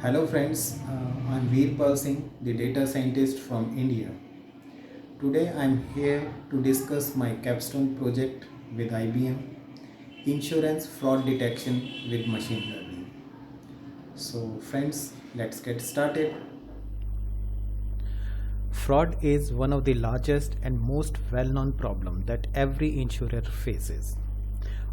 Hello friends, I'm Veerpal Singh, the data scientist from India. Today I'm here to discuss my capstone project with IBM, insurance fraud detection with machine learning. So friends, let's get started. Fraud is one of the largest and most well-known problem that every insurer faces.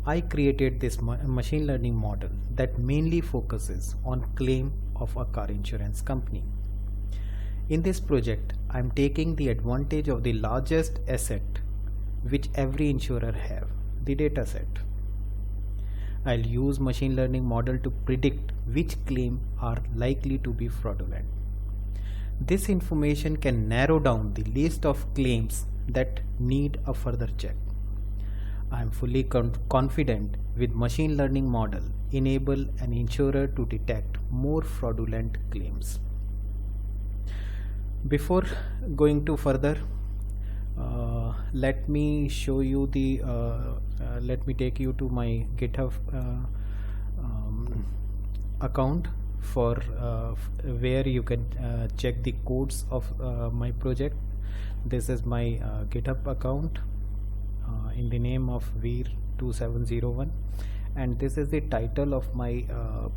I created this machine learning model that mainly focuses on claim of a car insurance company. In this project, I am taking the advantage of the largest asset which every insurer have, the dataset. I'll use machine learning model to predict which claim are likely to be fraudulent. This information can narrow down the list of claims that need a further check. I am fully confident with machine learning model enable an insurer to detect more fraudulent claims. Before going to further, let me show you the let me take you to my GitHub account for where you can check the codes of my project. This is my GitHub account in the name of Veer2701, and this is the title of my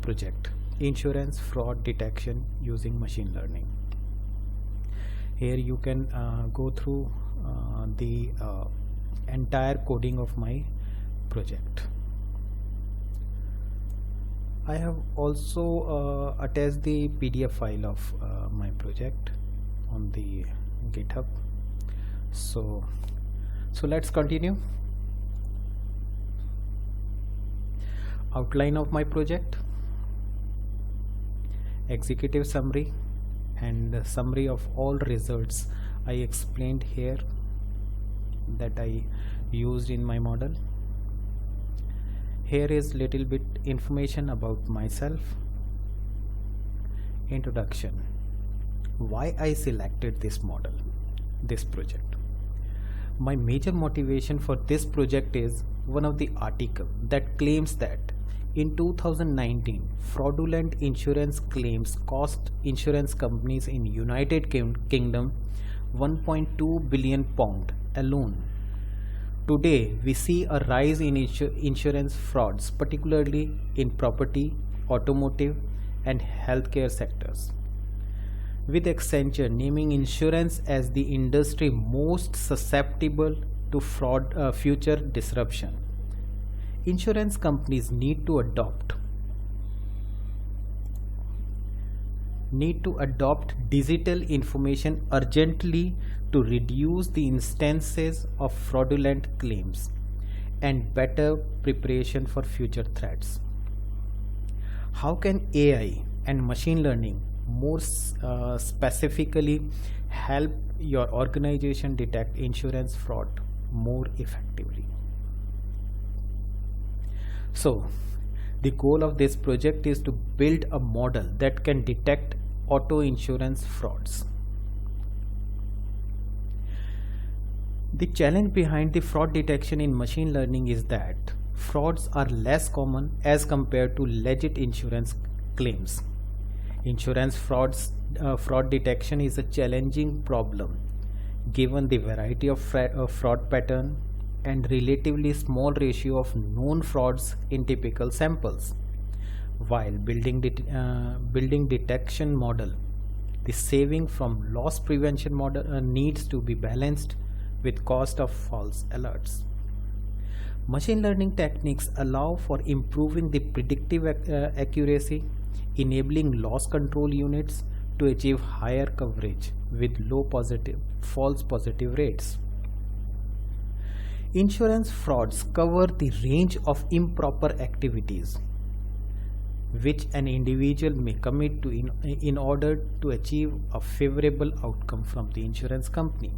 project, insurance fraud detection using machine learning. Here you can go through the entire coding of my project. I have also attached the PDF file of my project on the GitHub. So let's continue. Outline of my project, executive summary, and summary of all results I explained here that I used in my model. Here is little bit information about myself. Introduction. Why I selected this model, this project. My major motivation for this project is one of the article that claims that in 2019 fraudulent insurance claims cost insurance companies in United Kingdom 1.2 billion pound alone. Today we see a rise in insurance frauds, particularly in property, automotive and healthcare sectors, with Accenture naming insurance as the industry most susceptible to fraud future disruption. Insurance companies need to adopt digital information urgently to reduce the instances of fraudulent claims and better preparation for future threats. How can AI and machine learning more specifically help your organization detect insurance fraud more effectively? So the goal of this project is to build a model that can detect auto insurance frauds. The challenge behind the fraud detection in machine learning is that frauds are less common as compared to legit insurance claims. Insurance fraud detection is a challenging problem given the variety of fraud pattern and relatively small ratio of known frauds in typical samples. While building detection model, the saving from loss prevention model needs to be balanced with cost of false alerts. Machine learning techniques allow for improving the predictive accuracy, enabling loss control units to achieve higher coverage with low false positive rates. Insurance frauds cover the range of improper activities which an individual may commit to in order to achieve a favorable outcome from the insurance company.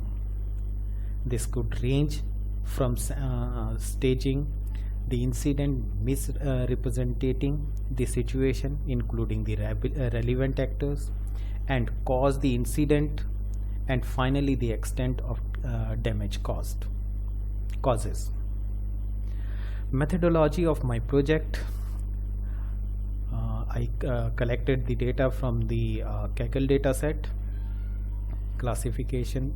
This could range from staging the incident, misrepresenting the situation, including the relevant actors, and cause the incident, and finally the extent of damage causes. Methodology of my project. I collected the data from the Kaggle dataset. Classification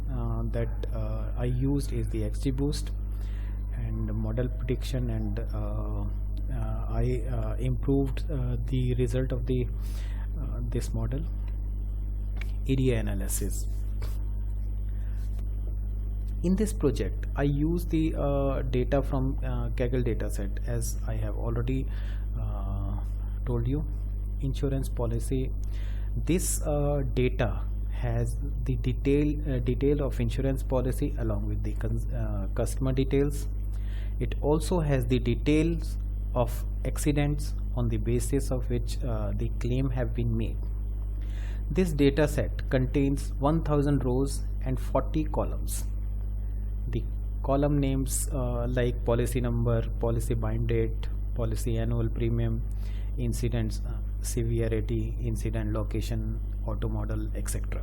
that I used is the XGBoost, and model prediction, and I improved the result of the this model. EDI analysis. In this project, I use the data from Kaggle dataset, as I have already told you. Insurance policy. This data has the detail of insurance policy along with the customer details. It also has the details of accidents on the basis of which the claim have been made. This data set contains 1000 rows and 40 columns. The column names like policy number, policy bind date, policy annual premium, incidents severity, incident location, auto model, etc.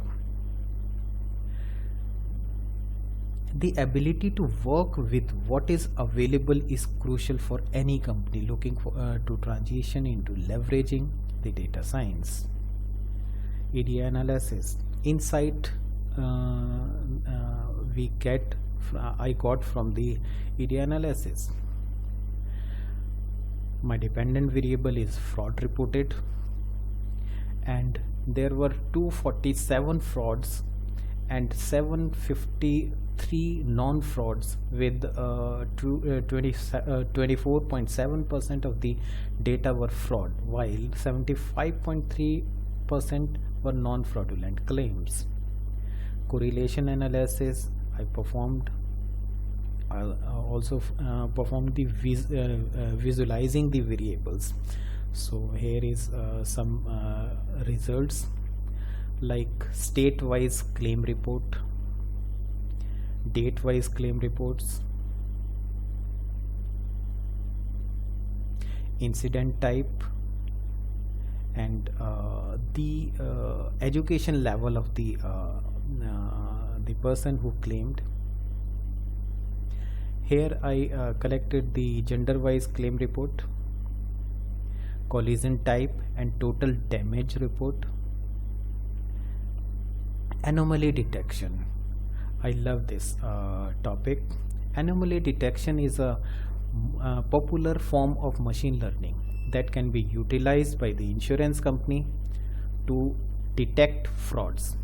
The ability to work with what is available is crucial for any company looking for to transition into leveraging the data science. EDI analysis. Insight I got from the EDI analysis. My dependent variable is fraud reported, and there were 247 frauds and 753 non-frauds, with 24.7% of the data were fraud, while 75.3% were non-fraudulent claims. Correlation analysis I performed. I also performed the visualizing the variables. So here is some results, like state-wise claim report, date-wise claim reports, incident type, and the education level of the person who claimed. Here I collected the gender-wise claim report, collision type and total damage report. Anomaly detection. I love this topic. Anomaly detection is a popular form of machine learning that can be utilized by the insurance company to detect frauds.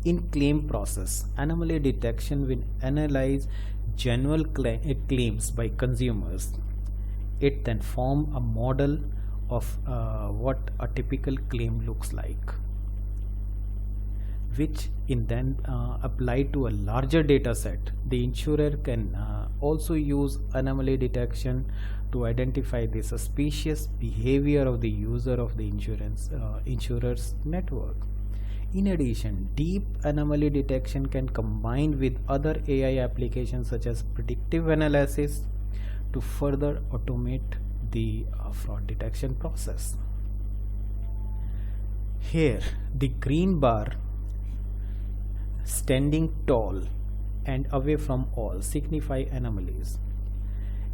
In claim process, anomaly detection will analyze genuine claims by consumers. It then form a model of what a typical claim looks like, which in then applied to a larger data set. The insurer can also use anomaly detection to identify the suspicious behavior of the user of the insurer's network. In addition, deep anomaly detection can combine with other AI applications such as predictive analysis to further automate the fraud detection process. Here, the green bar standing tall and away from all signify anomalies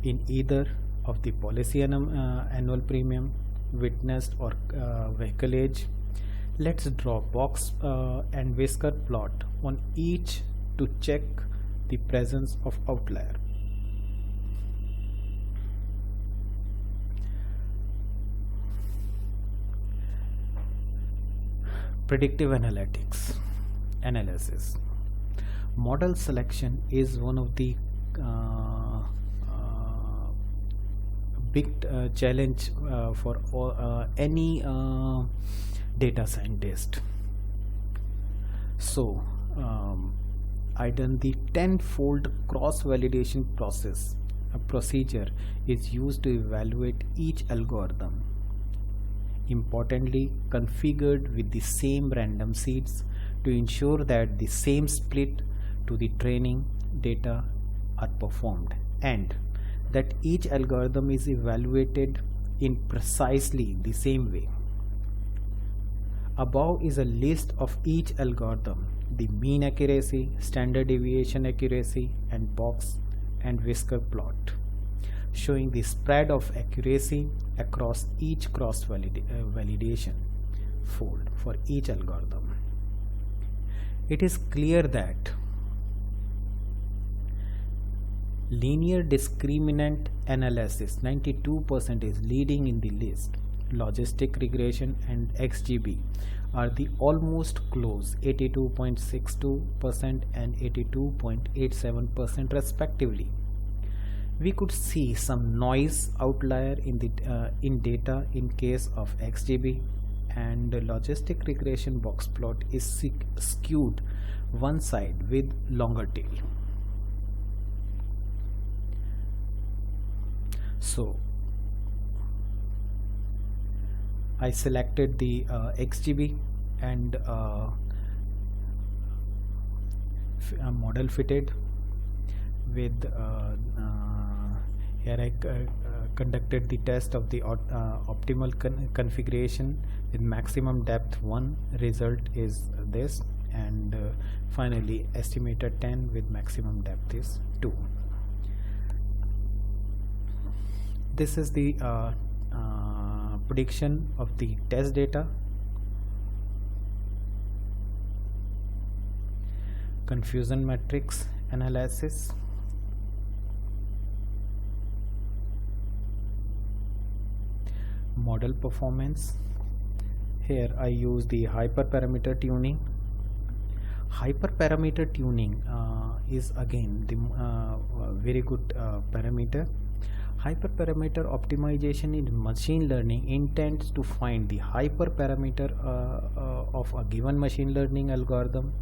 in either of the policy annual premium, witnessed, or vehicle age. Let's draw box and whisker plot on each to check the presence of outlier. Predictive analysis. Model selection is one of the big challenge for any data scientist. So I done the 10-fold cross validation process. A procedure is used to evaluate each algorithm, importantly configured with the same random seeds, to ensure that the same split to the training data are performed and that each algorithm is evaluated in precisely the same way. Above is a list of each algorithm, the mean accuracy, standard deviation accuracy, and box and whisker plot. showing the spread of accuracy across each validation fold for each algorithm. It is clear that linear discriminant analysis 92% is leading in the list. Logistic regression and XGB are the almost close 82.62% and 82.87% respectively. We could see some noise outlier in data in case of XGB, and the logistic regression box plot is skewed one side with longer tail. So I selected the XGB and model fitted with here I conducted the test of the optimal configuration with maximum depth 1. Result is this, and finally estimated 10 with maximum depth is 2. This is the prediction of the test data. Confusion matrix analysis. Model performance. Here I use the hyperparameter tuning. Hyperparameter tuning is again the very good parameter. Hyperparameter optimization in machine learning intends to find the hyperparameter of a given machine learning algorithm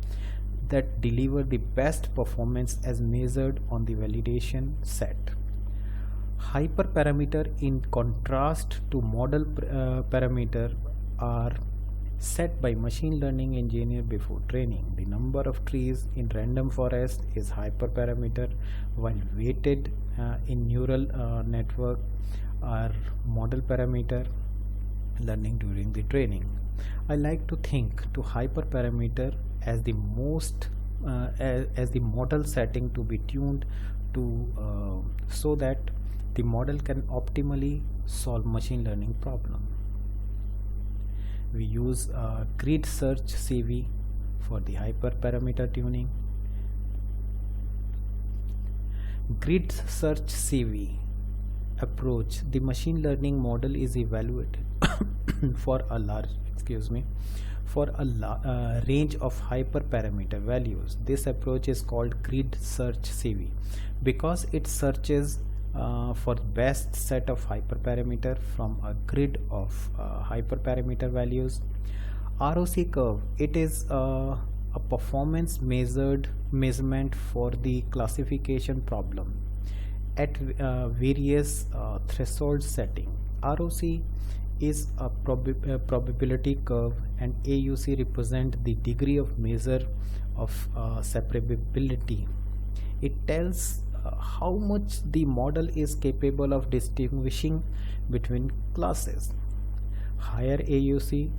that deliver the best performance as measured on the validation set. Hyperparameter, in contrast to model parameter, are set by machine learning engineer before training. The number of trees in random forest is hyperparameter, while weighted in neural network are model parameter learning during the training. I like to think to hyperparameter as the most as the model setting to be tuned to so that the model can optimally solve machine learning problem. We use grid search CV for the hyperparameter tuning. Grid search CV approach, the machine learning model is evaluated for a range of hyperparameter values. This approach is called grid search CV because it searches for best set of hyperparameter from a grid of hyperparameter values. ROC curve, it is a performance measurement for the classification problem at various threshold setting. ROC is a probability curve, and AUC represent the degree of measure of separability. It tells how much the model is capable of distinguishing between classes. Higher AUC,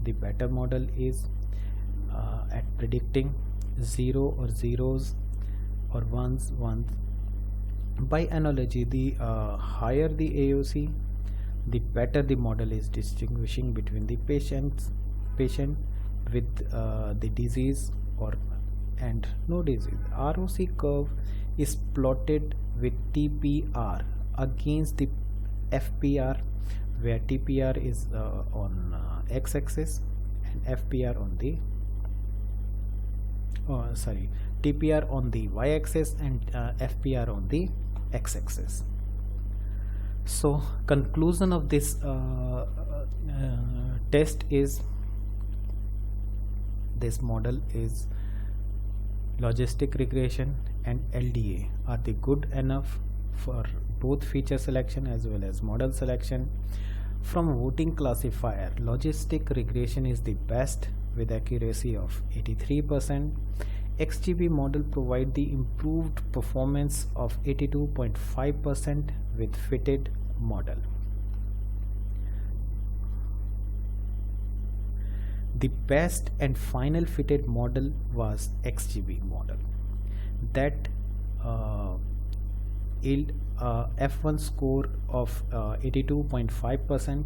the better model is at predicting 0 or zeros or ones. By analogy, the higher the AUC, the better the model is distinguishing between the patient with the disease and no disease. ROC curve is plotted with TPR against the FPR, where TPR is on x-axis and FPR on the TPR on the y-axis and FPR on the x-axis. So conclusion of this test is this model is logistic regression and LDA are the good enough for both feature selection as well as model selection. From voting classifier, logistic regression is the best with accuracy of 83%. XGB model provide the improved performance of 82.5% with fitted model. The best and final fitted model was XGB model that yield a F1 score of 82.5%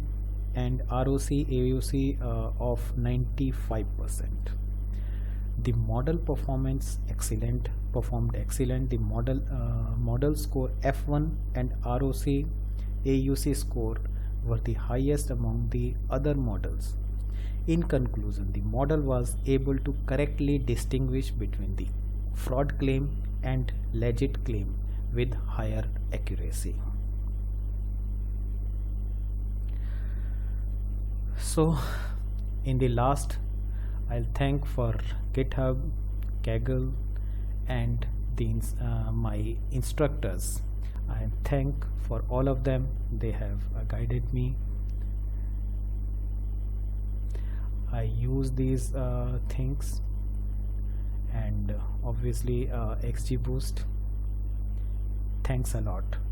and ROC AUC of 95%. The model performed excellent. The model score F1 and ROC AUC score were the highest among the other models. In conclusion, the model was able to correctly distinguish between the fraud claim and legit claim with higher accuracy. So in the last, I'll thank for GitHub, Kaggle, and my instructors. I thank for all of them. They have guided me. I use these things, and obviously XGBoost. Thanks a lot.